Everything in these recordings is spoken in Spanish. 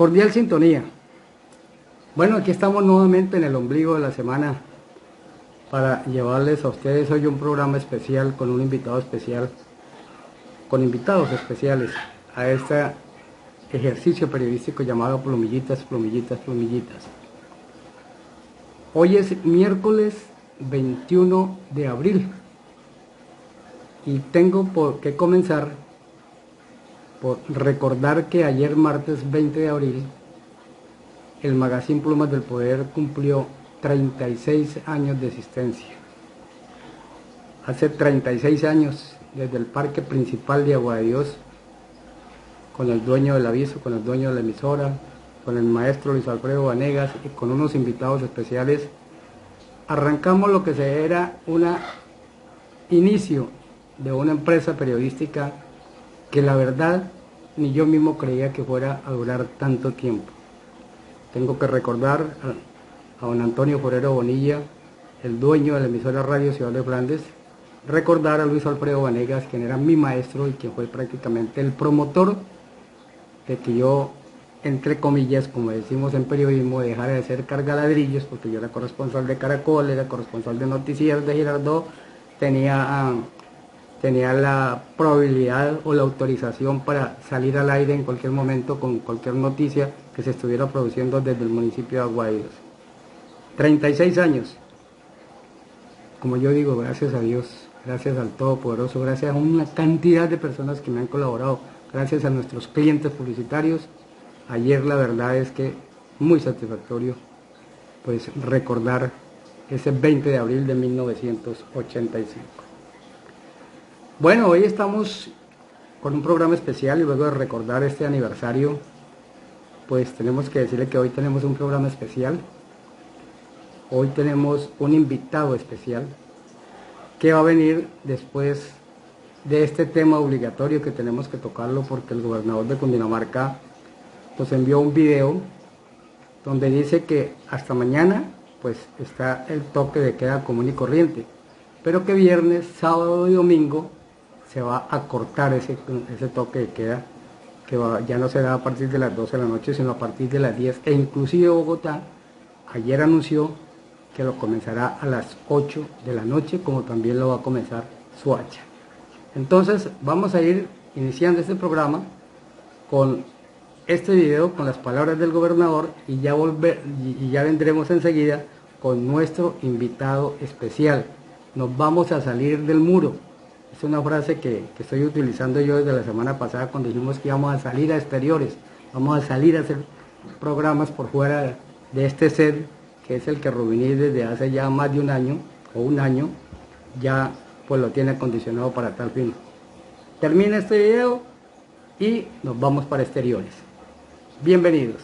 Cordial sintonía. Bueno, aquí estamos nuevamente en el ombligo de la semana para llevarles a ustedes hoy un programa especial con un invitado especial, con invitados especiales a este ejercicio periodístico llamado Plumillitas, Plumillitas, Plumillitas. Hoy es miércoles 21 de abril y tengo que comenzar por recordar que ayer martes 20 de abril el Magazine Plumas del Poder cumplió 36 años de existencia. Hace 36 años, desde el parque principal de Agua de Dios, con el dueño del aviso, con el dueño de la emisora, con el maestro Luis Alfredo Vanegas y con unos invitados especiales, arrancamos lo que era un inicio de una empresa periodística que la verdad ni yo mismo creía que fuera a durar tanto tiempo. Tengo que recordar a don Antonio Forero Bonilla, el dueño de la emisora Radio Ciudad de Flandes, recordar a Luis Alfredo Vanegas, quien era mi maestro y quien fue prácticamente el promotor de que yo, entre comillas, como decimos en periodismo, dejara de ser cargaladrillos, porque yo era corresponsal de Caracol, era corresponsal de Noticias de Girardot, tenía la probabilidad o la autorización para salir al aire en cualquier momento con cualquier noticia que se estuviera produciendo desde el municipio de Agua de Dios. 36 años. Como yo digo, gracias a Dios, gracias al Todopoderoso, gracias a una cantidad de personas que me han colaborado, gracias a nuestros clientes publicitarios. Ayer la verdad es que muy satisfactorio pues recordar ese 20 de abril de 1985. Bueno, hoy estamos con un programa especial y luego de recordar este aniversario, pues tenemos que decirle que hoy tenemos un programa especial. Hoy tenemos un invitado especial que va a venir después de este tema obligatorio que tenemos que tocarlo porque el gobernador de Cundinamarca nos envió un video donde dice que hasta mañana pues está el toque de queda común y corriente, pero que viernes, sábado y domingo se va a cortar ese toque de queda, que ya no será a partir de las 12 de la noche, sino a partir de las 10, e inclusive Bogotá ayer anunció que lo comenzará a las 8 de la noche, como también lo va a comenzar Soacha. Entonces vamos a ir iniciando este programa con este video, con las palabras del gobernador, y ya vendremos enseguida con nuestro invitado especial. Nos vamos a salir del muro. Es una frase que estoy utilizando yo desde la semana pasada cuando dijimos que íbamos a salir a exteriores, vamos a salir a hacer programas por fuera de este set, que es el que Rubini desde hace ya más de un año, ya pues lo tiene acondicionado para tal fin. Termina este video y nos vamos para exteriores. Bienvenidos.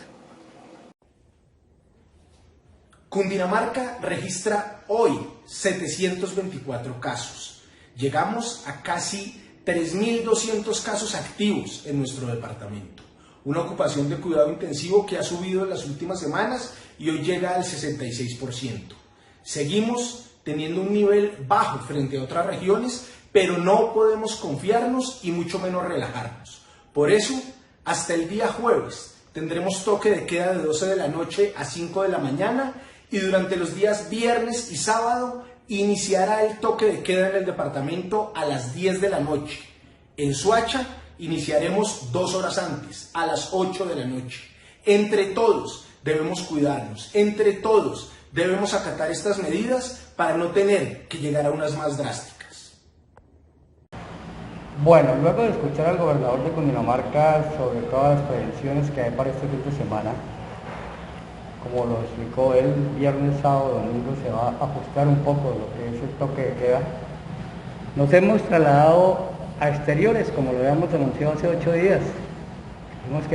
Cundinamarca registra hoy 724 casos. Llegamos a casi 3.200 casos activos en nuestro departamento. Una ocupación de cuidado intensivo que ha subido en las últimas semanas y hoy llega al 66%. Seguimos teniendo un nivel bajo frente a otras regiones, pero no podemos confiarnos y mucho menos relajarnos. Por eso, hasta el día jueves tendremos toque de queda de 12 de la noche a 5 de la mañana y durante los días viernes y sábado iniciará el toque de queda en el departamento a las 10 de la noche. En Soacha iniciaremos 2 horas antes, a las 8 de la noche. Entre todos debemos cuidarnos, entre todos debemos acatar estas medidas para no tener que llegar a unas más drásticas. Bueno, luego de escuchar al gobernador de Cundinamarca sobre todas las prevenciones que hay para este fin de semana, como lo explicó él, viernes, sábado, domingo se va a ajustar un poco lo que es el toque de queda. Nos hemos trasladado a exteriores, como lo habíamos anunciado hace 8 días. Vimos que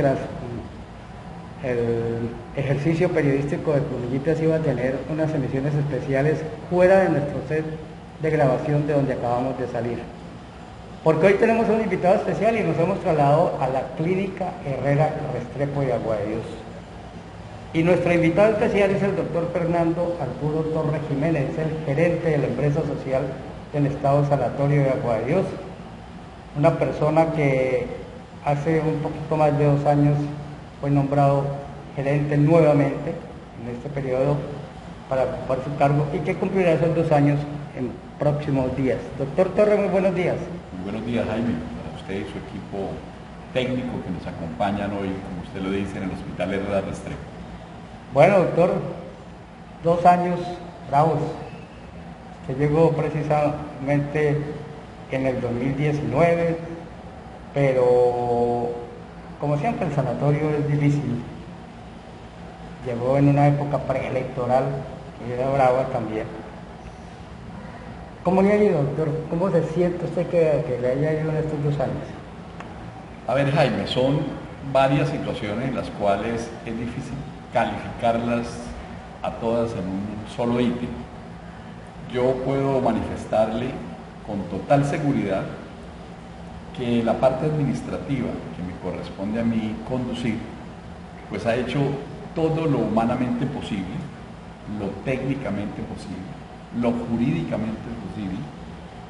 el ejercicio periodístico de Plumillitas iba a tener unas emisiones especiales fuera de nuestro set de grabación de donde acabamos de salir. Porque hoy tenemos un invitado especial y nos hemos trasladado a la Clínica Herrera Restrepo de Agua de Dios. Y nuestro invitado especial es el doctor Fernando Arturo Torres Jiménez, es el gerente de la empresa social del Estado Sanatorio de Agua de Dios. Una persona que hace un poquito más de 2 años fue nombrado gerente nuevamente en este periodo para ocupar su cargo y que cumplirá esos 2 años en próximos días. Doctor Torres, muy buenos días. Muy buenos días, Jaime, para usted y su equipo técnico que nos acompañan hoy, como usted lo dice, en el Hospital Herrera Restrepo. Bueno, doctor, 2 años bravos. Que llegó precisamente en el 2019, pero como siempre el sanatorio es difícil. Llegó en una época preelectoral que era brava también. ¿Cómo le ha ido, doctor? ¿Cómo se siente usted que le haya ido en estos 2 años? A ver, Jaime, son varias situaciones en las cuales es difícil calificarlas a todas en un solo ítem. Yo puedo manifestarle con total seguridad que la parte administrativa que me corresponde a mí conducir, pues ha hecho todo lo humanamente posible, lo técnicamente posible, lo jurídicamente posible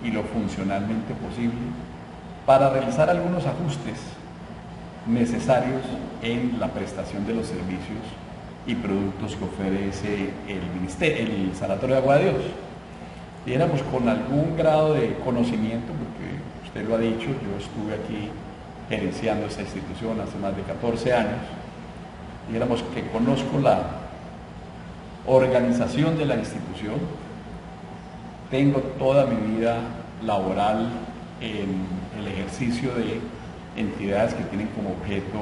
y lo funcionalmente posible para realizar algunos ajustes necesarios en la prestación de los servicios y productos que ofrece el Sanatorio de Agua de Dios. Diéramos con algún grado de conocimiento, porque usted lo ha dicho, yo estuve aquí gerenciando esta institución hace más de 14 años, diéramos que conozco la organización de la institución, tengo toda mi vida laboral en el ejercicio de entidades que tienen como objeto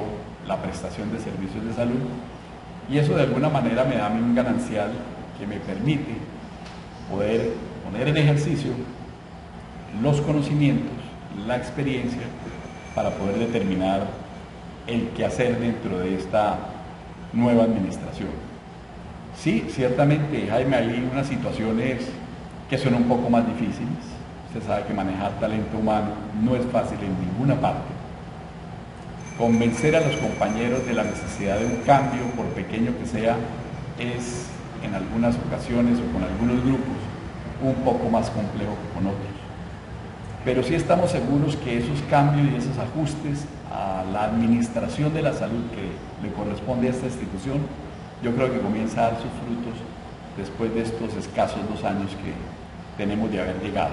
la prestación de servicios de salud, y eso de alguna manera me da a mí un ganancial que me permite poder poner en ejercicio los conocimientos, la experiencia, para poder determinar el qué hacer dentro de esta nueva administración. Sí, ciertamente, Jaime, hay unas situaciones que son un poco más difíciles. Usted sabe que manejar talento humano no es fácil en ninguna parte. Convencer a los compañeros de la necesidad de un cambio, por pequeño que sea, es en algunas ocasiones o con algunos grupos un poco más complejo que con otros. Pero sí estamos seguros que esos cambios y esos ajustes a la administración de la salud que le corresponde a esta institución, yo creo que comienza a dar sus frutos después de estos escasos 2 años que tenemos de haber llegado.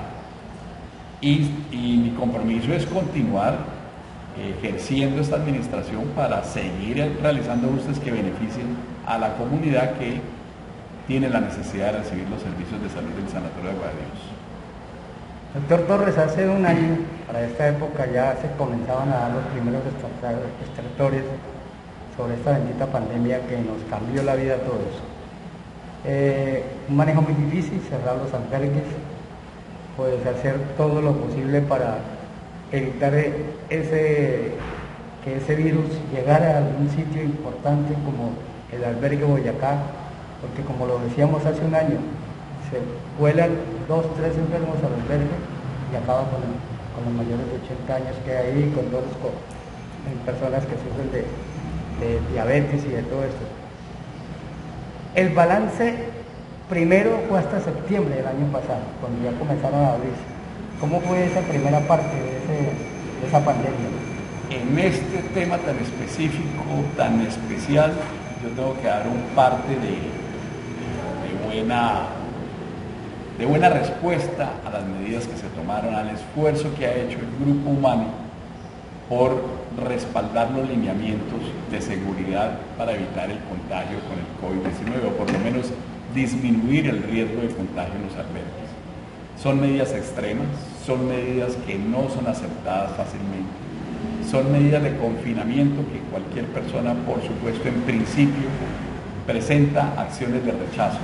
Y mi compromiso es continuar ejerciendo esta administración para seguir realizando ajustes que beneficien a la comunidad que tiene la necesidad de recibir los servicios de salud del Sanatorio de Agua de Dios. Doctor Torres, hace 1 año, para esta época ya se comenzaban a dar los primeros estertores sobre esta bendita pandemia que nos cambió la vida a todos. Un manejo muy difícil, cerrar los albergues, pues hacer todo lo posible para evitar que ese virus llegara a algún sitio importante como el albergue Boyacá, porque como lo decíamos hace 1 año, se vuelan 2 o 3 enfermos al albergue y acaba con los mayores de 80 años que hay ahí, con todas las personas que sufren de diabetes y de todo esto. El balance primero fue hasta septiembre del año pasado, cuando ya comenzaron a abrirse. ¿Cómo fue esa primera parte de esa pandemia? En este tema tan específico, tan especial, yo tengo que dar un parte de buena respuesta a las medidas que se tomaron, al esfuerzo que ha hecho el grupo humano por respaldar los lineamientos de seguridad para evitar el contagio con el COVID-19 o por lo menos disminuir el riesgo de contagio en los albergues. Son medidas extremas, son medidas que no son aceptadas fácilmente, son medidas de confinamiento que cualquier persona, por supuesto, en principio, presenta acciones de rechazo.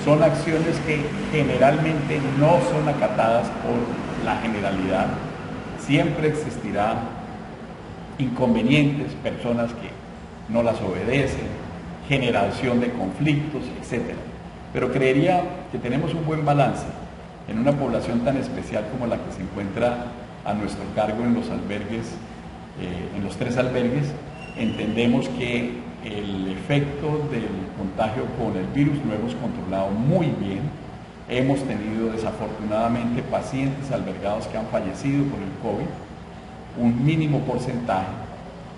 Son acciones que generalmente no son acatadas por la generalidad. Siempre existirán inconvenientes, personas que no las obedecen, generación de conflictos, etc. Pero creería que tenemos un buen balance en una población tan especial como la que se encuentra a nuestro cargo en los albergues, en los 3 albergues. Entendemos que el efecto del contagio con el virus lo hemos controlado muy bien. Hemos tenido desafortunadamente pacientes albergados que han fallecido por el COVID, un mínimo porcentaje,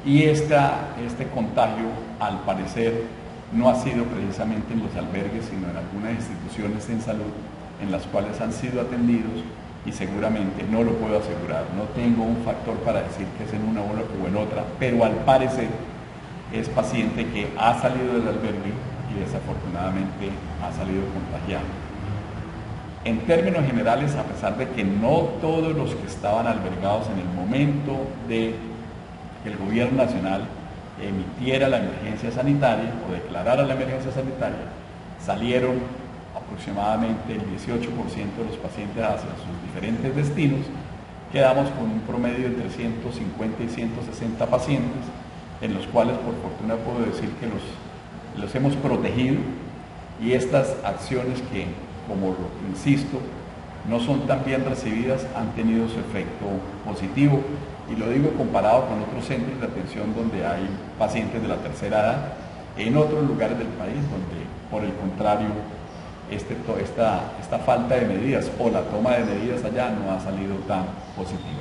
Y este contagio, al parecer, no ha sido precisamente en los albergues, sino en algunas instituciones en salud en las cuales han sido atendidos, y seguramente, no lo puedo asegurar, no tengo un factor para decir que es en una o en otra, pero al parecer es paciente que ha salido del albergue y desafortunadamente ha salido contagiado. En términos generales, a pesar de que no todos los que estaban albergados en el momento de que el gobierno nacional emitiera la emergencia sanitaria o declarara la emergencia sanitaria, salieron aproximadamente el 18% de los pacientes hacia sus diferentes destinos, quedamos con un promedio de 350 y 160 pacientes, en los cuales por fortuna puedo decir que los hemos protegido, y estas acciones que, como insisto, no son tan bien recibidas, han tenido su efecto positivo, y lo digo comparado con otros centros de atención donde hay pacientes de la tercera edad, en otros lugares del país donde, por el contrario, esta falta de medidas o la toma de medidas allá no ha salido tan positiva.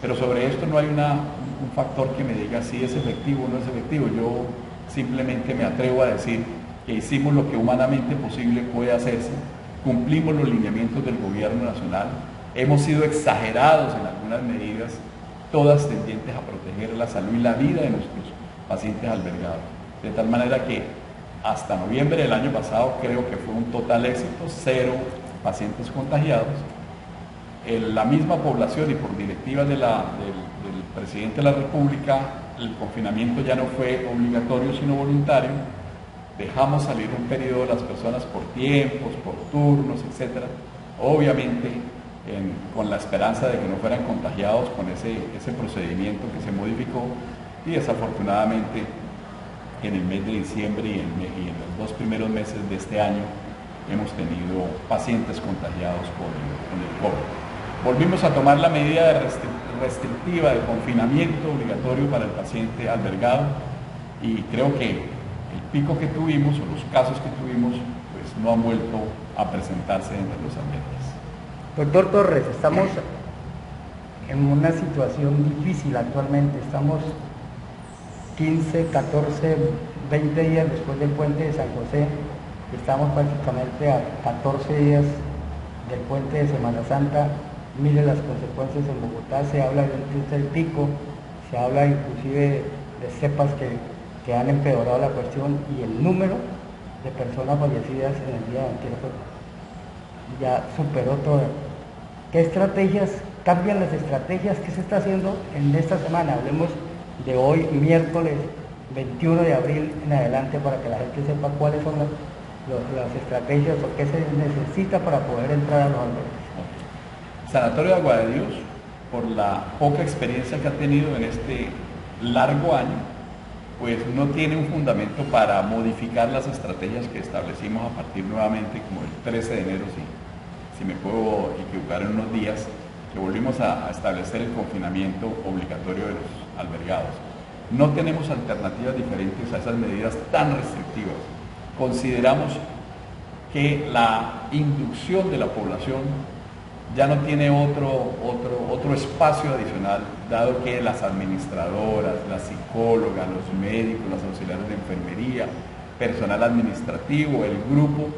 Pero sobre esto no hay un factor que me diga si es efectivo o no es efectivo. Yo simplemente me atrevo a decir que hicimos lo que humanamente posible puede hacerse, cumplimos los lineamientos del gobierno nacional, hemos sido exagerados en algunas medidas, todas tendientes a proteger la salud y la vida de nuestros pacientes albergados. De tal manera que hasta noviembre del año pasado creo que fue un total éxito, 0 pacientes contagiados. La misma población, y por directiva del presidente de la República, el confinamiento ya no fue obligatorio sino voluntario. Dejamos salir un periodo de las personas por tiempos, por turnos, etc. Obviamente con la esperanza de que no fueran contagiados con ese procedimiento que se modificó, y desafortunadamente en el mes de diciembre y en los 2 primeros meses de este año hemos tenido pacientes contagiados con el COVID. Volvimos a tomar la medida restrictiva de confinamiento obligatorio para el paciente albergado, y creo que el pico que tuvimos o los casos que tuvimos pues no han vuelto a presentarse entre los albergues. Doctor Torres, estamos en una situación difícil actualmente. Estamos 15, 14, 20 días después del puente de San José. Estamos prácticamente a 14 días del puente de Semana Santa. Mire las consecuencias en Bogotá, se habla del pico, se habla inclusive de cepas que han empeorado la cuestión, y el número de personas fallecidas en el día de antier ya superó todo. ¿Qué estrategias, cambian las estrategias? ¿Qué se está haciendo en esta semana? Hablemos de hoy, miércoles 21 de abril en adelante, para que la gente sepa cuáles son las estrategias o qué se necesita para poder entrar a los albergues. Sanatorio de Agua de Dios, por la poca experiencia que ha tenido en este largo año, pues no tiene un fundamento para modificar las estrategias que establecimos a partir nuevamente, como el 13 de enero, si me puedo equivocar en unos días, que volvimos a establecer el confinamiento obligatorio de los albergados. No tenemos alternativas diferentes a esas medidas tan restrictivas. Consideramos que la inducción de la población ya no tiene otro espacio adicional, dado que las administradoras, las psicólogas, los médicos, las auxiliares de enfermería, personal administrativo, el grupo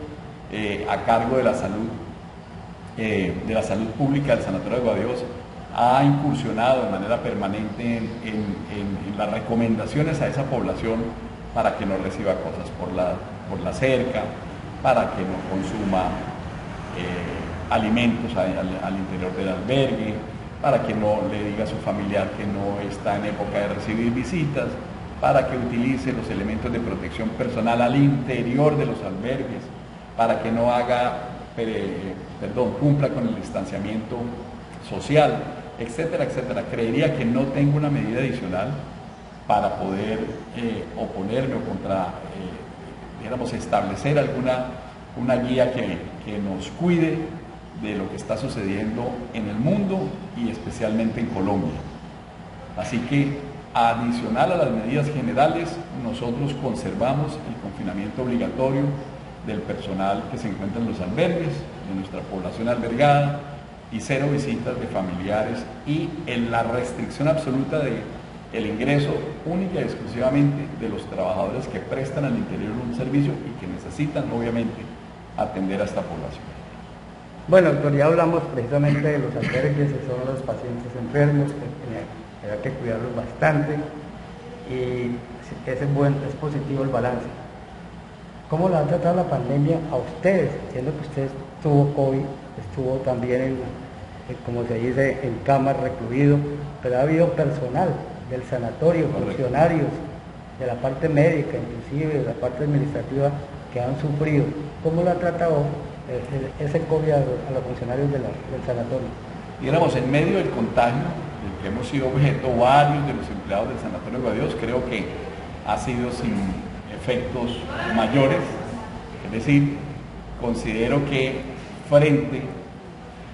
a cargo de la salud pública del Sanatorio de Agua de Dios, ha incursionado de manera permanente en las recomendaciones a esa población para que no reciba cosas por la cerca, para que no consuma alimentos al interior del albergue, para que no le diga a su familiar que no está en época de recibir visitas, para que utilice los elementos de protección personal al interior de los albergues, para que no cumpla con el distanciamiento social, etcétera, etcétera. Creería que no tengo una medida adicional para poder oponerme o establecer una guía que nos cuide de lo que está sucediendo en el mundo y especialmente en Colombia. Así que, adicional a las medidas generales, nosotros conservamos el confinamiento obligatorio del personal que se encuentra en los albergues, de nuestra población albergada, y 0 visitas de familiares, y en la restricción absoluta de el ingreso única y exclusivamente de los trabajadores que prestan al interior un servicio y que necesitan obviamente atender a esta población. Bueno, doctor, ya hablamos precisamente de los albergues, que son los pacientes enfermos, que hay que cuidarlos bastante, y es positivo el balance. ¿Cómo lo ha tratado la pandemia a ustedes? Siendo que usted tuvo COVID, estuvo también como se dice, en cama, recluido, pero ha habido personal del sanatorio, funcionarios de la parte médica, inclusive de la parte administrativa, que han sufrido. ¿Cómo lo ha tratado ese COVID a los funcionarios del sanatorio? Digamos, en medio del contagio, del que hemos sido objeto varios de los empleados del Sanatorio Guadios, creo que ha sido sin efectos mayores, es decir, considero que frente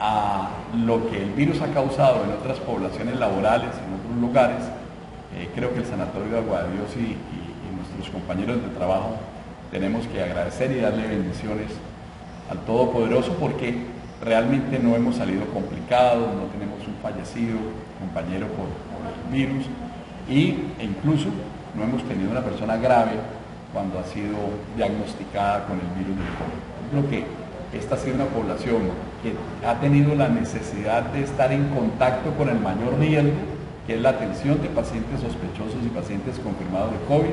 a lo que el virus ha causado en otras poblaciones laborales, en otros lugares, creo que el Sanatorio de Guadios y nuestros compañeros de trabajo tenemos que agradecer y darle bendiciones al Todopoderoso porque realmente no hemos salido complicados, no tenemos un fallecido compañero por el virus e incluso no hemos tenido una persona grave cuando ha sido diagnosticada con el virus del COVID. Creo que esta ha sido una población que ha tenido la necesidad de estar en contacto con el mayor riesgo, que es la atención de pacientes sospechosos y pacientes confirmados de COVID,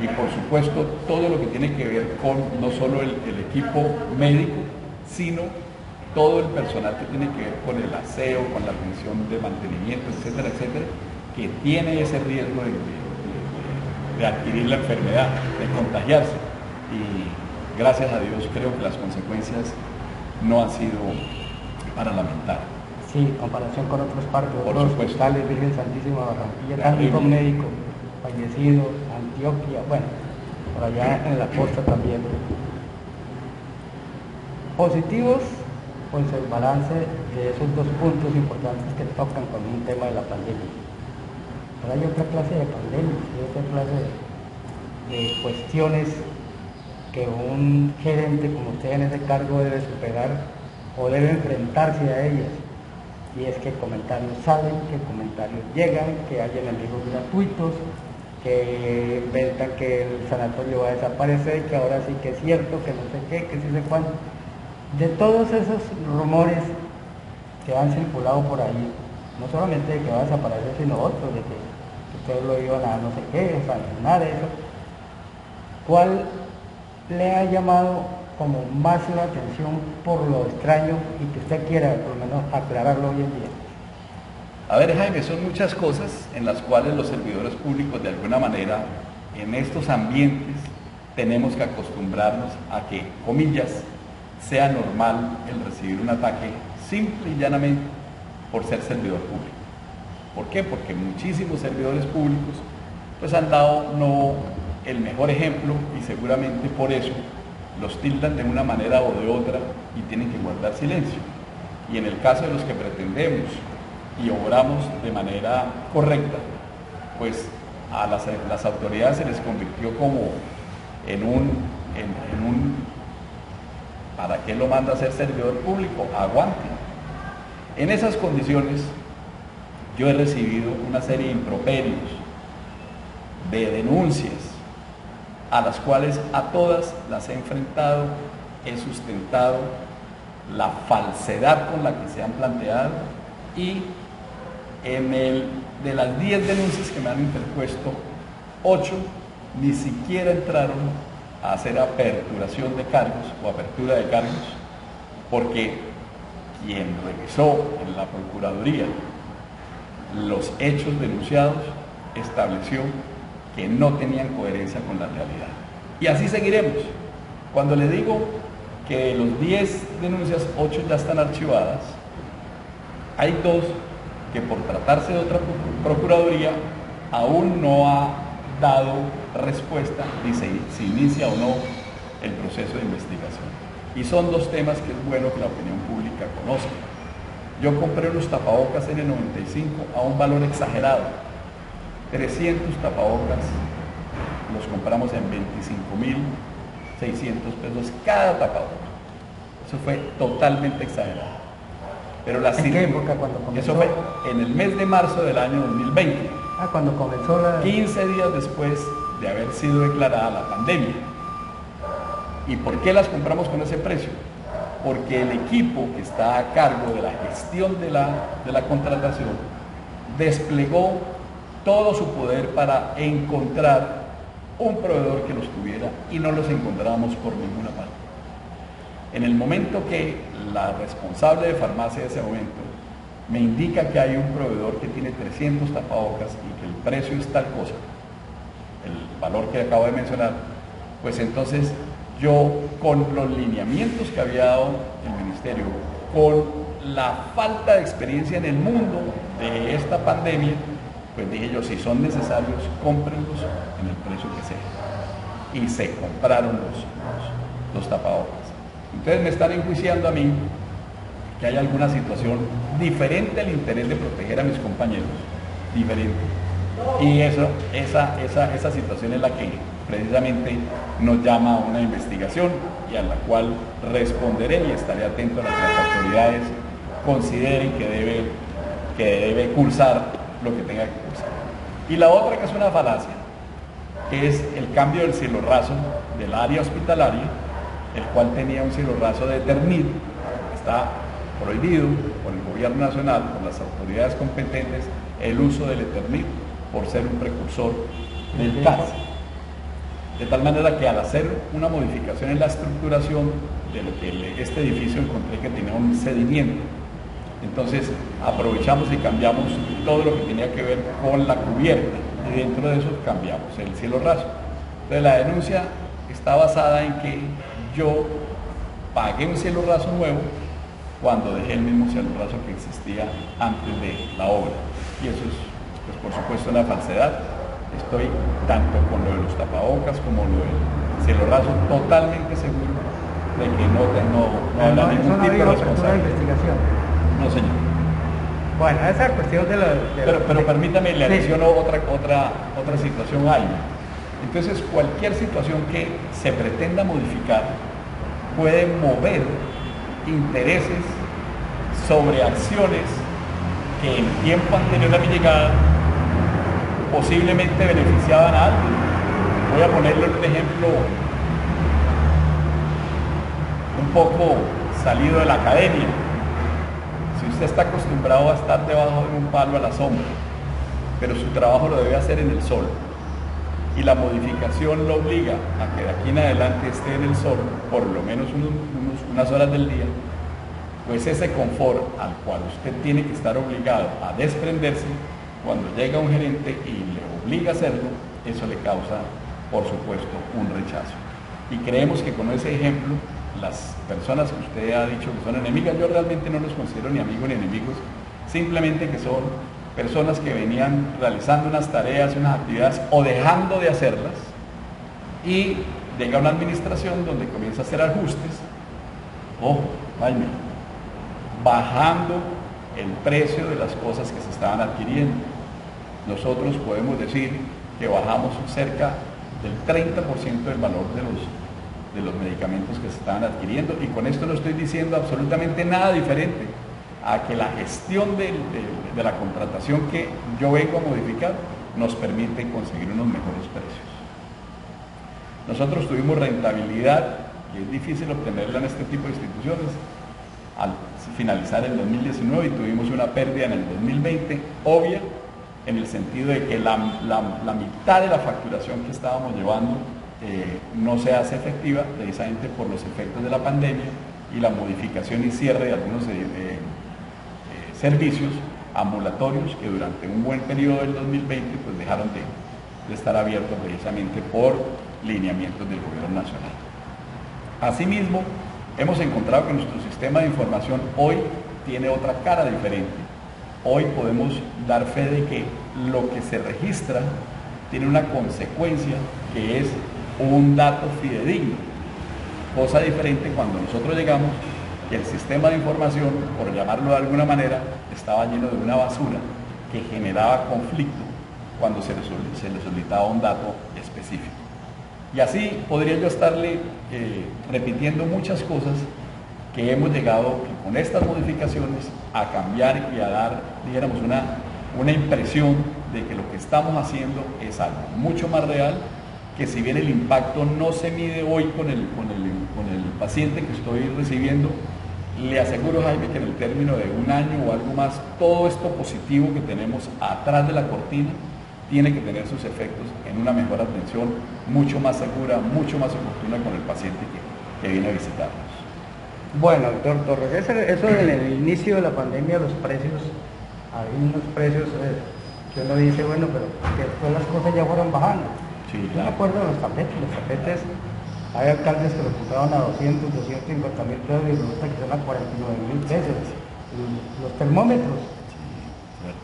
y por supuesto todo lo que tiene que ver con no solo el equipo médico, sino todo el personal que tiene que ver con el aseo, con la atención de mantenimiento, etcétera, etcétera, que tiene ese riesgo de adquirir la enfermedad, de contagiarse. Y gracias a Dios creo que las consecuencias no han sido para lamentar. Sí, en comparación con otras partes, por otros supuesto. hospitales, Virgen Santísima, Barranquilla, tanto médico fallecido, Antioquia, bueno, por allá en la costa también. Positivos, pues el balance de esos dos puntos importantes que tocan con un tema de la pandemia. Pero hay otra clase de pandemia, hay otra clase de cuestiones que un gerente como usted en ese cargo debe superar o debe enfrentarse a ellas. Y es que comentarios salen, que comentarios llegan, que hay enemigos gratuitos, que inventan que el sanatorio va a desaparecer, que ahora sí que es cierto, que no sé qué, que sí sé cuánto. De todos esos rumores que han circulado por ahí, no solamente de que va a desaparecer, sino otros, de que ustedes lo iban a no sé qué, sancionar eso, ¿cuál le ha llamado como más la atención por lo extraño y que usted quiera por lo menos aclararlo hoy en día? A ver, Jaime, son muchas cosas en las cuales los servidores públicos de alguna manera en estos ambientes tenemos que acostumbrarnos a que, comillas, sea normal el recibir un ataque simple y llanamente por ser servidor público. ¿Por qué? Porque muchísimos servidores públicos pues han dado no el mejor ejemplo y seguramente por eso los tildan de una manera o de otra y tienen que guardar silencio. Y en el caso de los que pretendemos y obramos de manera correcta, pues a las autoridades se les convirtió como en un ¿para qué lo manda a ser servidor público? Aguante. En esas condiciones yo he recibido una serie de improperios, de denuncias, a las cuales a todas las he enfrentado, he sustentado la falsedad con la que se han planteado y de las 10 denuncias que me han interpuesto, 8 ni siquiera entraron a hacer aperturación de cargos o apertura de cargos, porque quien revisó en la Procuraduría los hechos denunciados estableció que no tenían coherencia con la realidad. Y así seguiremos. Cuando le digo que de los 10 denuncias, 8 ya están archivadas, hay 2 que por tratarse de otra Procuraduría aún no ha dado respuesta ni se inicia o no el proceso de investigación. Y son 2 temas que es bueno que la opinión pública conozca. Yo compré unos tapabocas N95 a un valor exagerado. 300 tapabocas los compramos en 25.600 pesos cada tapabocas. Eso fue totalmente exagerado. Pero ¿En qué época? ¿Cuando comenzó? Eso fue en el mes de marzo del año 2020. Cuando comenzó la... 15 días después de haber sido declarada la pandemia. ¿Y por qué las compramos con ese precio? Porque el equipo que está a cargo de la gestión de la contratación desplegó todo su poder para encontrar un proveedor que los tuviera y no los encontrábamos por ninguna parte. En el momento que la responsable de farmacia de ese momento me indica que hay un proveedor que tiene 300 tapabocas y que el precio es tal cosa, el valor que acabo de mencionar, pues entonces yo, con los lineamientos que había dado el ministerio, con la falta de experiencia en el mundo de esta pandemia, pues dije yo, si son necesarios, cómprenlos en el precio que sea. Y se compraron los tapabocas. Entonces me están enjuiciando a mí que hay alguna situación diferente al interés de proteger a mis compañeros, diferente. Y esa situación es la que precisamente nos llama a una investigación y a la cual responderé y estaré atento a lo que las autoridades consideren que debe cursar lo que tenga que cursar. Y la otra, que es una falacia, que es el cambio del cielo raso del área hospitalaria, el cual tenía un cielo raso de Eternit, está prohibido por el gobierno nacional, por las autoridades competentes, el uso del Eternit por ser un precursor del cáncer. De tal manera que al hacer una modificación en la estructuración de lo que este edificio encontré que tenía un cedimiento, entonces aprovechamos y cambiamos todo lo que tenía que ver con la cubierta y dentro de eso cambiamos el cielo raso. Entonces la denuncia está basada en que yo pagué un cielo raso nuevo cuando dejé el mismo cielo raso que existía antes de la obra, y eso es, pues, por supuesto, una falsedad. Estoy tanto con lo de los tapabocas como lo del cielo raso totalmente seguro de que no habrá ningún tipo de responsabilidad. No, señor. Bueno, esa cuestión de la... Pero permítame, le adiciono otra situación ahí. Entonces, cualquier situación que se pretenda modificar puede mover intereses sobre acciones que en tiempo anterior a mi llegada posiblemente beneficiaban a alguien. Voy a ponerle un ejemplo un poco salido de la academia. Si usted está acostumbrado a estar debajo de un palo a la sombra, pero su trabajo lo debe hacer en el sol, y la modificación lo obliga a que de aquí en adelante esté en el sol por lo menos unas horas del día, pues ese confort al cual usted tiene que estar obligado a desprenderse, cuando llega un gerente y le obliga a hacerlo, eso le causa, por supuesto, un rechazo. Y creemos que con ese ejemplo, las personas que usted ha dicho que son enemigas, yo realmente no los considero ni amigos ni enemigos, simplemente que son personas que venían realizando unas tareas, unas actividades o dejando de hacerlas, y llega una administración donde comienza a hacer ajustes, bajando el precio de las cosas que se estaban adquiriendo. Nosotros podemos decir que bajamos cerca del 30% del valor de los medicamentos que se estaban adquiriendo, y con esto no estoy diciendo absolutamente nada diferente a que la gestión de la contratación que yo vengo a modificar nos permite conseguir unos mejores precios. Nosotros tuvimos rentabilidad, y es difícil obtenerla en este tipo de instituciones, al finalizar el 2019, y tuvimos una pérdida en el 2020, obvia, en el sentido de que la mitad de la facturación que estábamos llevando no se hace efectiva precisamente por los efectos de la pandemia y la modificación y cierre de algunos servicios ambulatorios que durante un buen periodo del 2020 pues dejaron de estar abiertos precisamente por lineamientos del gobierno nacional. Asimismo, hemos encontrado que nuestro sistema de información hoy tiene otra cara diferente. Hoy podemos dar fe de que lo que se registra tiene una consecuencia que es un dato fidedigno, cosa diferente cuando nosotros llegamos y el sistema de información, por llamarlo de alguna manera, estaba lleno de una basura que generaba conflicto cuando se le solicitaba un dato específico. Y así podría yo estarle repitiendo muchas cosas que hemos llegado con estas modificaciones a cambiar y a dar, dijéramos, una impresión de que lo que estamos haciendo es algo mucho más real, que si bien el impacto no se mide hoy con el paciente que estoy recibiendo, le aseguro, Jaime, que en el término de un año o algo más, todo esto positivo que tenemos atrás de la cortina tiene que tener sus efectos en una mejor atención, mucho más segura, mucho más oportuna con el paciente que viene a visitarnos. Bueno, doctor Torres, eso en el inicio de la pandemia, los precios, hay unos precios que uno dice, bueno, pero que después las cosas ya fueron bajando. Sí, Yo me acuerdo de los tapetes, hay alcaldes que lo compraban a 200, 250 mil pesos y resulta que son a 49.000 pesos. Los termómetros,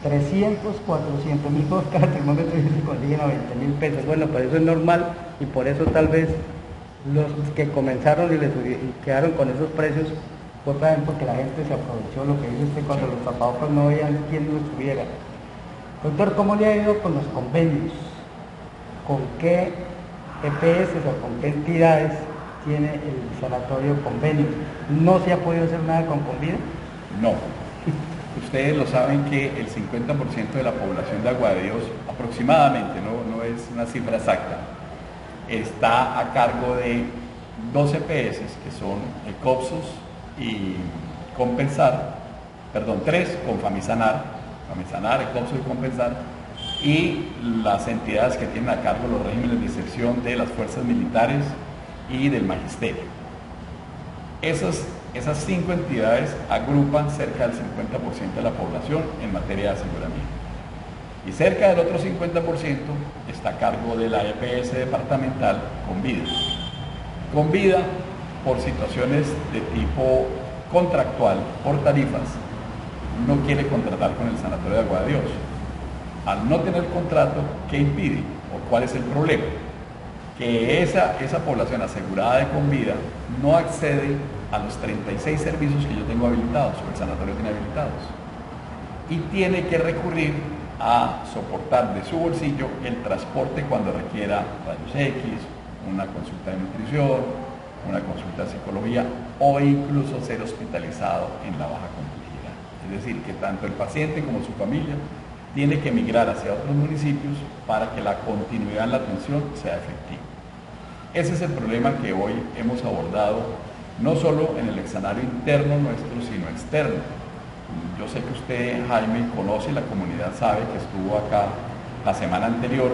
300, 400 mil pesos cada termómetro y se consiguen a 20.000 pesos. Bueno, pues eso es normal y por eso tal vez los que comenzaron y quedaron con esos precios fue también porque la gente se aprovechó, lo que dice usted, cuando los tapabocas no veían quién los tuviera. Doctor, ¿cómo le ha ido con los convenios? ¿Con qué EPS o con qué entidades tiene el sanatorio convenio? ¿No se ha podido hacer nada con Convida? No. Ustedes lo saben que el 50% de la población de Agua de Dios, aproximadamente, no es una cifra exacta, está a cargo de 2 EPS, que son Ecopsos y Compensar, perdón, 3 con Famisanar, Ecopsos y Compensar, y las entidades que tienen a cargo los regímenes de excepción de las fuerzas militares y del magisterio. Esas 5 entidades agrupan cerca del 50% de la población en materia de aseguramiento. Y cerca del otro 50% está a cargo de la EPS departamental Convida. Convida, por situaciones de tipo contractual, por tarifas, no quiere contratar con el Sanatorio de Agua de Dios. Al no tener contrato, ¿qué impide? ¿O cuál es el problema? Que esa población asegurada de Convida no accede a los 36 servicios que yo tengo habilitados, o el sanatorio tiene habilitados, y tiene que recurrir a soportar de su bolsillo el transporte cuando requiera rayos X, una consulta de nutrición, una consulta de psicología o incluso ser hospitalizado en la baja complejidad. Es decir, que tanto el paciente como su familia tiene que migrar hacia otros municipios para que la continuidad en la atención sea efectiva. Ese es el problema que hoy hemos abordado, no solo en el escenario interno nuestro, sino externo. Yo sé que usted, Jaime, conoce, la comunidad sabe que estuvo acá la semana anterior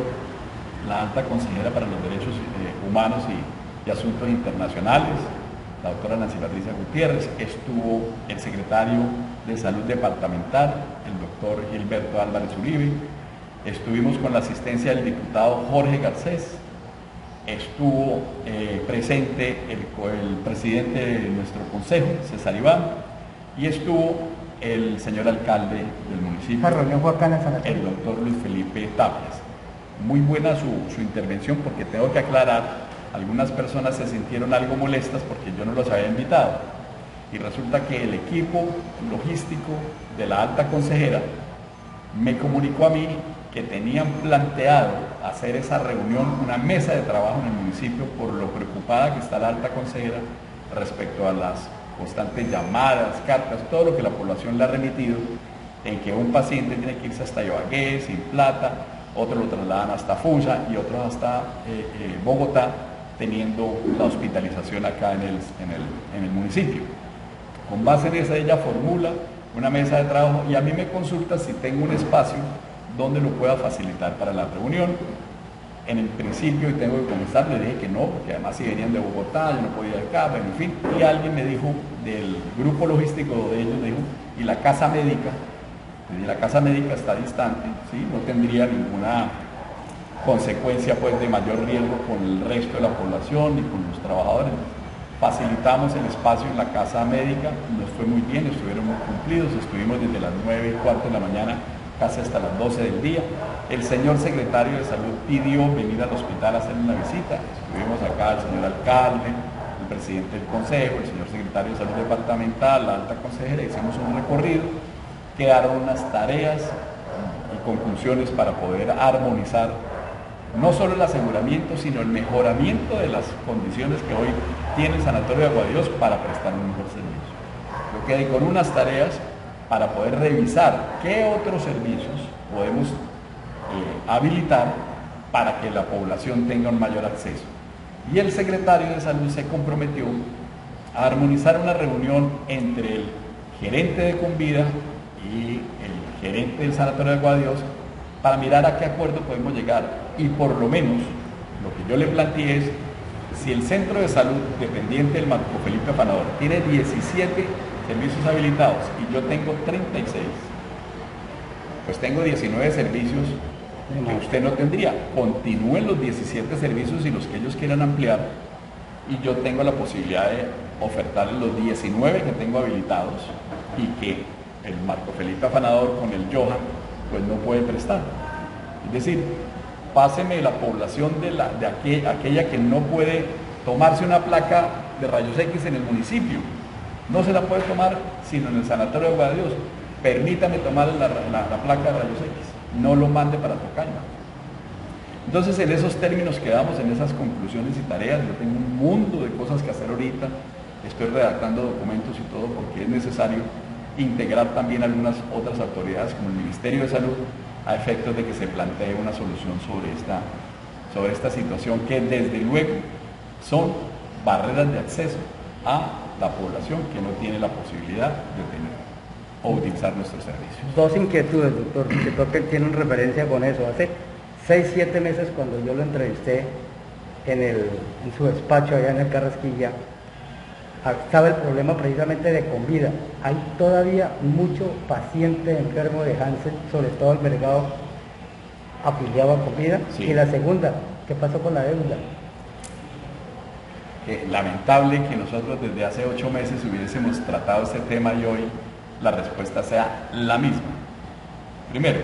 la alta consejera para los derechos humanos y asuntos internacionales, la doctora Nancy Patricia Gutiérrez, estuvo el secretario de Salud Departamental, el doctor Gilberto Álvarez Uribe, estuvimos con la asistencia del diputado Jorge Garcés, estuvo presente el presidente de nuestro consejo, César Iván, y estuvo el señor alcalde del municipio, La reunión fue acá en el sanatorio, el doctor Luis Felipe Tapias. Muy buena su intervención, porque tengo que aclarar, algunas personas se sintieron algo molestas porque yo no los había invitado, y resulta que el equipo logístico de la alta consejera me comunicó a mí que tenían planteado hacer esa reunión, una mesa de trabajo en el municipio, por lo preocupada que está la alta consejera respecto a las constantes llamadas, cartas, todo lo que la población le ha remitido, en que un paciente tiene que irse hasta Ibagué, sin plata, otros lo trasladan hasta Funza y otros hasta Bogotá, teniendo la hospitalización acá en el municipio. Con base en esa, ella formula una mesa de trabajo y a mí me consulta si tengo un espacio donde lo pueda facilitar para la reunión. En el principio, y tengo que comenzar, le dije que no, porque además si venían de Bogotá, yo no podía ir acá, pero en fin, y alguien me dijo, del grupo logístico de ellos, me dijo, y la casa médica, y la casa médica está distante, ¿sí? No tendría ninguna consecuencia pues de mayor riesgo con el resto de la población y con los trabajadores. Facilitamos el espacio en la casa médica, nos fue muy bien, estuvieron muy cumplidos, estuvimos desde las 9:15 de la mañana casi hasta las 12 del día. El señor secretario de Salud pidió venir al hospital a hacer una visita. Estuvimos acá el señor alcalde, el presidente del consejo, el señor secretario de Salud departamental, la alta consejera, hicimos un recorrido, quedaron unas tareas y conclusiones para poder armonizar no solo el aseguramiento, sino el mejoramiento de las condiciones que hoy tiene el Sanatorio de Agua de Dios para prestar un mejor servicio. Yo quedé con unas tareas para poder revisar qué otros servicios podemos habilitar para que la población tenga un mayor acceso. Y el secretario de Salud se comprometió a armonizar una reunión entre el gerente de Convida y el gerente del Sanatorio de Guadios para mirar a qué acuerdo podemos llegar. Y por lo menos, lo que yo le planteé es, si el centro de salud dependiente del Marco Felipe Afanador tiene 17 servicios habilitados y yo tengo 36, pues tengo 19 servicios que usted no tendría. Continúen los 17 servicios y los que ellos quieran ampliar, y yo tengo la posibilidad de ofertarles los 19 que tengo habilitados y que el Marco Felipe Afanador con el Johan pues no puede prestar. Es decir, páseme la población de aquella que no puede tomarse una placa de rayos X en el municipio, no se la puede tomar sino en el Sanatorio de Guadios, permítame tomar la placa de rayos X, no lo mande para Tocaño. Entonces, en esos términos quedamos, en esas conclusiones y tareas. Yo tengo un mundo de cosas que hacer ahorita, estoy redactando documentos y todo, porque es necesario integrar también algunas otras autoridades como el Ministerio de Salud a efectos de que se plantee una solución sobre esta situación, que desde luego son barreras de acceso a la población que no tiene la posibilidad de tener o utilizar nuestros servicios. Dos inquietudes, doctor, que creo que tienen referencia con eso. Hace 6-7 meses, cuando yo lo entrevisté en su despacho allá en el Carrasquilla, estaba el problema precisamente de Convida. Hay todavía mucho paciente enfermo de Hansen, sobre todo albergado, afiliado a Convida. Sí. Y la segunda, ¿qué pasó con la deuda? Lamentable que nosotros desde hace 8 meses hubiésemos tratado este tema y hoy la respuesta sea la misma. Primero,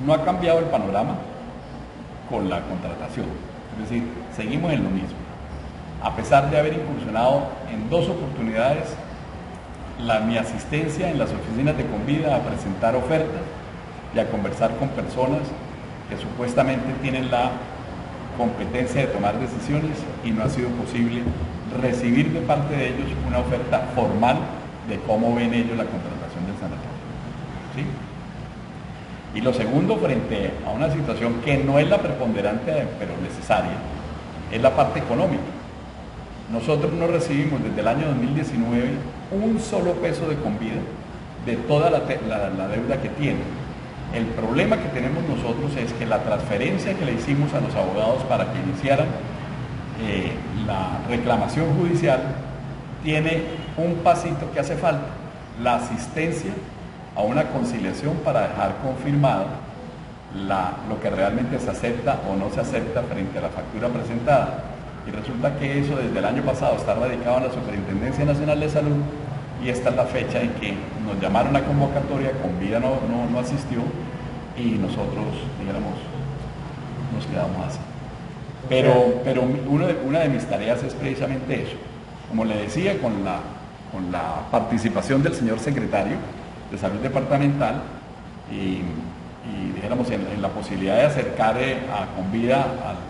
no ha cambiado el panorama con la contratación, es decir, seguimos en lo mismo. A pesar de haber incursionado en 2 oportunidades mi asistencia en las oficinas de Convida a presentar ofertas y a conversar con personas que supuestamente tienen la competencia de tomar decisiones, y no ha sido posible recibir de parte de ellos una oferta formal de cómo ven ellos la contratación del sanatorio. ¿Sí? Y lo segundo, frente a una situación que no es la preponderante pero necesaria, es la parte económica. Nosotros no recibimos desde el año 2019 un solo peso de Convida de toda la deuda que tiene. El problema que tenemos nosotros es que la transferencia que le hicimos a los abogados para que iniciaran la reclamación judicial tiene un pasito que hace falta: la asistencia a una conciliación para dejar confirmado lo que realmente se acepta o no se acepta frente a la factura presentada. Y resulta que eso desde el año pasado está radicado en la Superintendencia Nacional de Salud, y esta es la fecha en que nos llamaron a convocatoria, Convida no asistió, y nosotros, digamos, nos quedamos así. Pero una de mis tareas es precisamente eso. Como le decía, con la participación del señor secretario de Salud Departamental y dijéramos en la posibilidad de acercar a Convida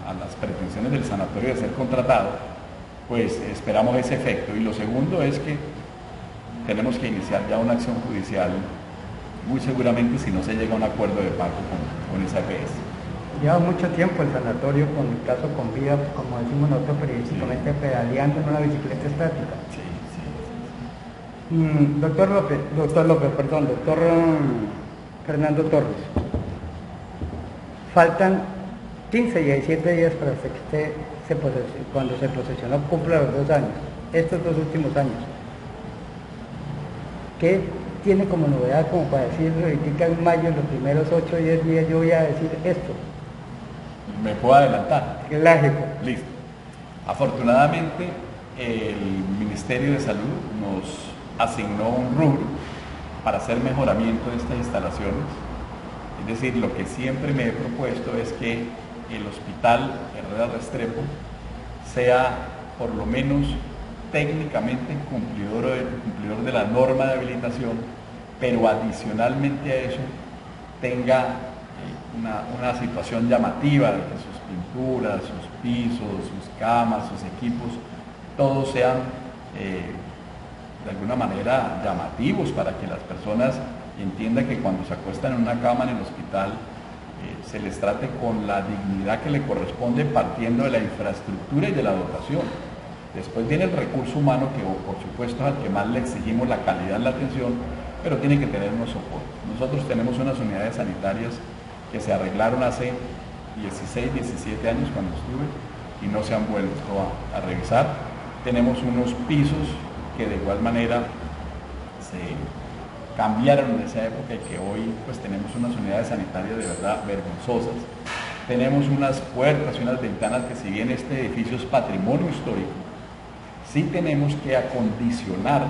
a las pretensiones del sanatorio de ser contratado, pues esperamos ese efecto. Y lo segundo es que tenemos que iniciar ya una acción judicial, muy seguramente, si no se llega a un acuerdo de pago con esa EPS. Lleva mucho tiempo el sanatorio con el caso Convida, como decimos nosotros periodísticamente, pedaleando en una bicicleta estática. Sí. Doctor Fernando Torres, faltan 15 y 17 días para que usted, cuando se posesionó, cumpla los 2 años, estos 2 últimos años. ¿Qué tiene como novedad, como para decir, ahorita en mayo, en los primeros 8 o 10 días, yo voy a decir esto? ¿Me puedo adelantar? Lógico. Listo. Afortunadamente, el Ministerio de Salud nos asignó un rubro para hacer mejoramiento de estas instalaciones. Es decir, lo que siempre me he propuesto es que el Hospital Herrera Restrepo sea por lo menos técnicamente cumplidor de la norma de habilitación, pero adicionalmente a eso tenga una situación llamativa de que sus pinturas, sus pisos, sus camas, sus equipos, todos sean de alguna manera llamativos para que las personas entienda que cuando se acuestan en una cama en el hospital, se les trate con la dignidad que le corresponde, partiendo de la infraestructura y de la dotación. Después viene el recurso humano, que por supuesto es al que más le exigimos la calidad en la atención, pero tiene que tener unos soportes. Nosotros tenemos unas unidades sanitarias que se arreglaron hace 16, 17 años cuando estuve y no se han vuelto a revisar. Tenemos unos pisos que de igual manera se cambiaron en esa época y que hoy pues tenemos unas unidades sanitarias de verdad vergonzosas. Tenemos unas puertas y unas ventanas que, si bien este edificio es patrimonio histórico, sí tenemos que acondicionar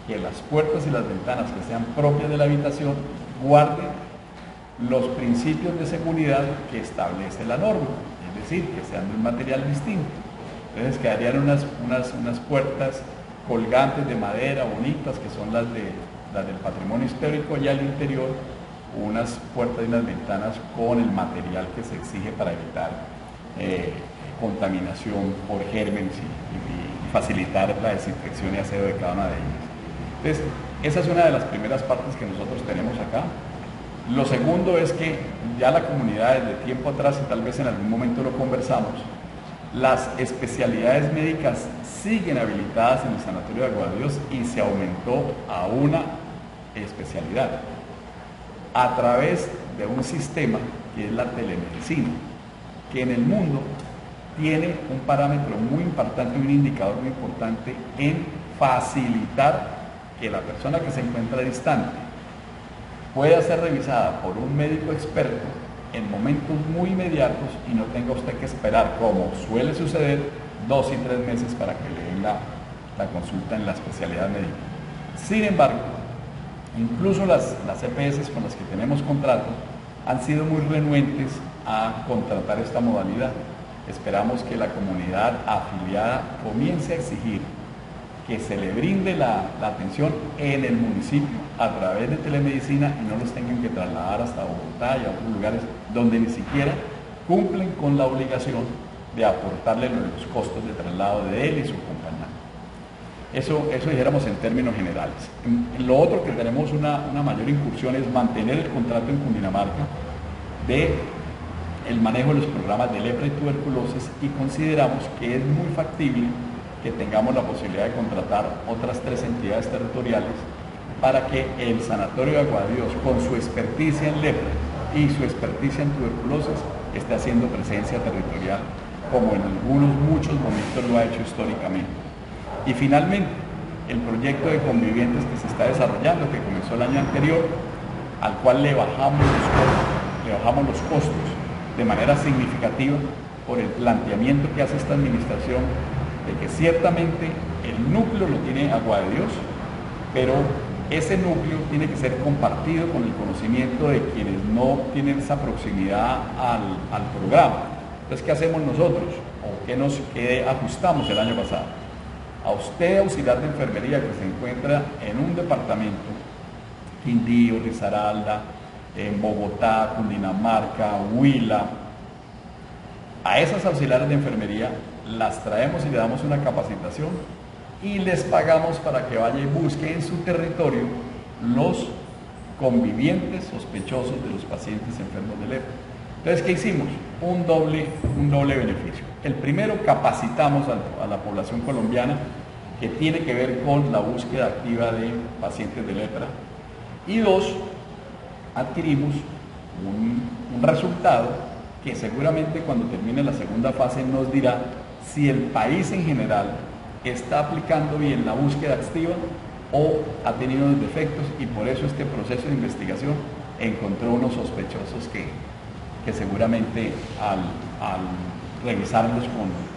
que las puertas y las ventanas que sean propias de la habitación guarden los principios de seguridad que establece la norma, es decir, que sean de un material distinto. Entonces quedarían unas puertas colgantes de madera bonitas, que son las del patrimonio histórico, y al interior unas puertas y unas ventanas con el material que se exige para evitar contaminación por gérmenes y facilitar la desinfección y aseo de cada una de ellas. Entonces, esa es una de las primeras partes que nosotros tenemos acá. Lo segundo es que ya la comunidad, desde tiempo atrás, y tal vez en algún momento lo conversamos, las especialidades médicas siguen habilitadas en el Sanatorio de Agua de Dios y se aumentó a una especialidad a través de un sistema que es la telemedicina, que en el mundo tiene un parámetro muy importante, un indicador muy importante en facilitar que la persona que se encuentra distante pueda ser revisada por un médico experto en momentos muy inmediatos y no tenga usted que esperar, como suele suceder, 2 y 3 meses para que le den la consulta en la especialidad médica. Sin embargo, incluso las EPS con las que tenemos contrato han sido muy renuentes a contratar esta modalidad. Esperamos que la comunidad afiliada comience a exigir que se le brinde la atención en el municipio a través de telemedicina y no los tengan que trasladar hasta Bogotá y a otros lugares donde ni siquiera cumplen con la obligación de aportarle los costos de traslado de él y su compañero. Eso dijéramos en términos generales. Lo otro que tenemos una mayor incursión es mantener el contrato en Cundinamarca de el manejo de los programas de lepra y tuberculosis, y consideramos que es muy factible que tengamos la posibilidad de contratar otras 3 entidades territoriales para que el Sanatorio de Agua de Dios, con su experticia en lepra y su experticia en tuberculosis, esté haciendo presencia territorial, como en muchos momentos lo ha hecho históricamente. Y finalmente, el proyecto de convivientes que se está desarrollando, que comenzó el año anterior, al cual le bajamos los costos de manera significativa por el planteamiento que hace esta administración de que ciertamente el núcleo lo tiene Agua de Dios, pero ese núcleo tiene que ser compartido con el conocimiento de quienes no tienen esa proximidad al programa. Entonces, ¿qué hacemos nosotros? ¿O qué ajustamos el año pasado? A usted, auxiliar de enfermería, que se encuentra en un departamento, Quindío, Risaralda, en Bogotá, Cundinamarca, Huila, a esas auxiliares de enfermería las traemos y le damos una capacitación y les pagamos para que vaya y busque en su territorio los convivientes sospechosos de los pacientes enfermos de lepra. Entonces, ¿qué hicimos? Un doble beneficio. El primero, capacitamos a la población colombiana, que tiene que ver con la búsqueda activa de pacientes de lepra. Y 2, adquirimos un resultado que seguramente cuando termine la segunda fase nos dirá si el país en general está aplicando bien la búsqueda activa o ha tenido unos defectos, y por eso este proceso de investigación encontró unos sospechosos que seguramente al revisarlos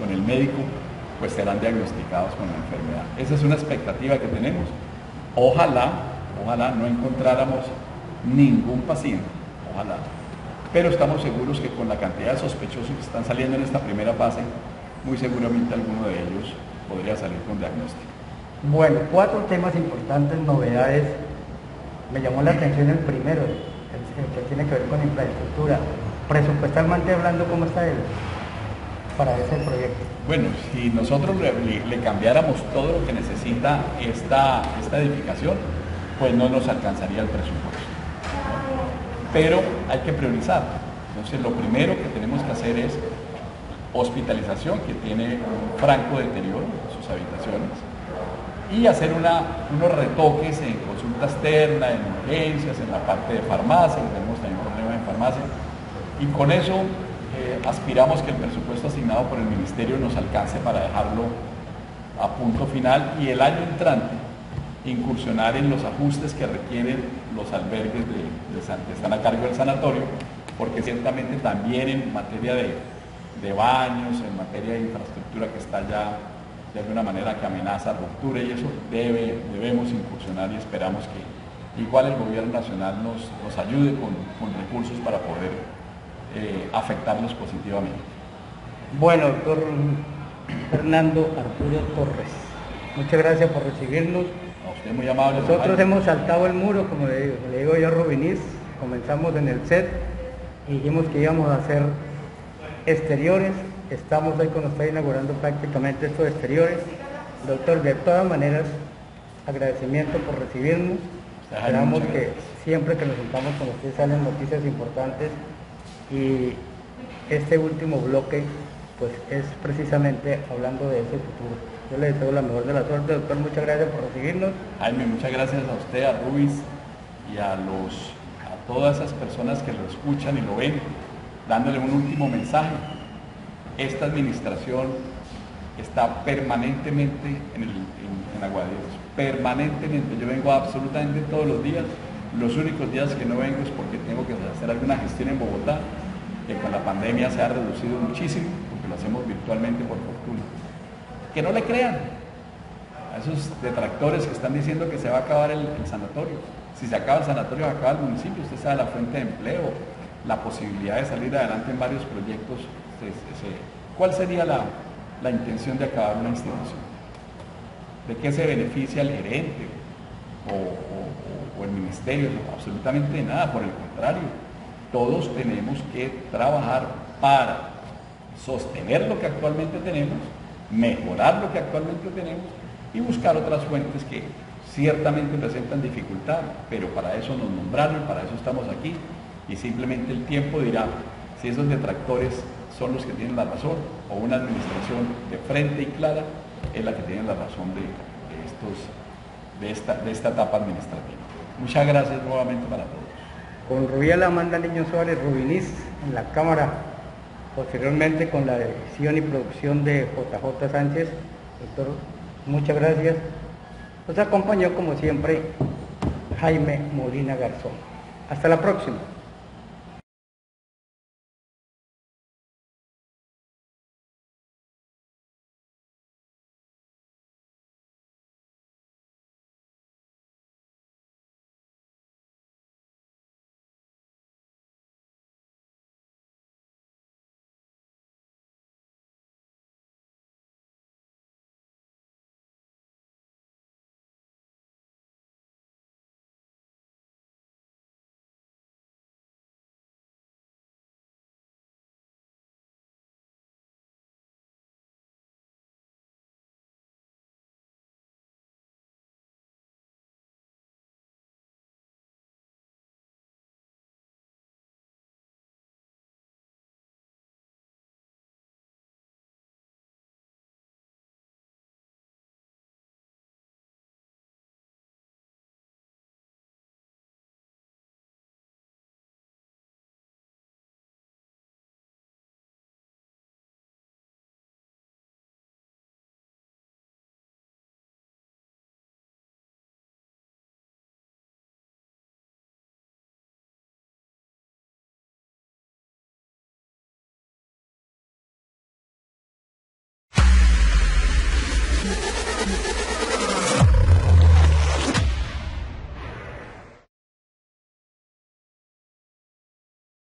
con el médico pues serán diagnosticados con la enfermedad. Esa es una expectativa que tenemos. Ojalá no encontráramos ningún paciente, ojalá, pero estamos seguros que con la cantidad de sospechosos que están saliendo en esta primera fase, muy seguramente alguno de ellos podría salir con diagnóstico. Bueno, 4 temas importantes, novedades. Me llamó la atención el primero, el que tiene que ver con infraestructura. Presupuestalmente hablando, ¿cómo está él para ese proyecto? Bueno, si nosotros le cambiáramos todo lo que necesita esta edificación, pues no nos alcanzaría el presupuesto. Pero hay que priorizar. Entonces lo primero que tenemos que hacer es hospitalización, que tiene un franco deterioro en sus habitaciones, y hacer unos retoques en consulta externa, en urgencias, en la parte de farmacia, que tenemos también problemas en farmacia, y con eso aspiramos que el presupuesto asignado por el Ministerio nos alcance para dejarlo a punto final, y el año entrante incursionar en los ajustes que requieren los albergues que están a cargo del sanatorio, porque ciertamente también en materia de baños, en materia de infraestructura que está ya de alguna manera que amenaza ruptura, y eso debemos incursionar, y esperamos que igual el gobierno nacional nos ayude con recursos para poder afectarlos positivamente. Bueno, doctor Fernando Arturo Torres, muchas gracias por recibirnos. A usted muy amable. Nosotros hemos saltado el muro, como le digo yo a Rubinís, comenzamos en el set y dijimos que íbamos a hacer exteriores. Estamos hoy con usted inaugurando prácticamente estos exteriores. Doctor, de todas maneras, agradecimiento por recibirnos. Esperamos que siempre que nos juntamos con usted salen noticias importantes, y este último bloque pues es precisamente hablando de ese futuro. Yo le deseo la mejor de la suerte, doctor. Muchas gracias por recibirnos. Jaime, muchas gracias a usted, a Rubis, y a todas esas personas que lo escuchan y lo ven, dándole un último mensaje. Esta administración está permanentemente en Aguadieros, permanentemente. Yo vengo absolutamente todos los días. Los únicos días que no vengo es porque tengo que hacer alguna gestión en Bogotá, que con la pandemia se ha reducido muchísimo, porque lo hacemos virtualmente por fortuna. Que no le crean a esos detractores que están diciendo que se va a acabar el sanatorio. Si se acaba el sanatorio, se acaba el municipio. Usted sabe la fuente de empleo, la posibilidad de salir adelante en varios proyectos. ¿Cuál sería la intención de acabar una institución? ¿De qué se beneficia el gerente o el ministerio? No, absolutamente de nada, por el contrario. Todos tenemos que trabajar para sostener lo que actualmente tenemos, mejorar lo que actualmente tenemos y buscar otras fuentes que ciertamente presentan dificultad, pero para eso nos nombraron, para eso estamos aquí, y simplemente el tiempo dirá si esos detractores son los que tienen la razón, o una administración de frente y clara es la que tiene la razón de esta etapa administrativa. Muchas gracias nuevamente para todos. Con Rubiela Amanda Niño Suárez, Rubinís en la cámara, posteriormente con la edición y producción de JJ Sánchez. Doctor, muchas gracias. Nos acompañó como siempre Jaime Molina Garzón. Hasta la próxima.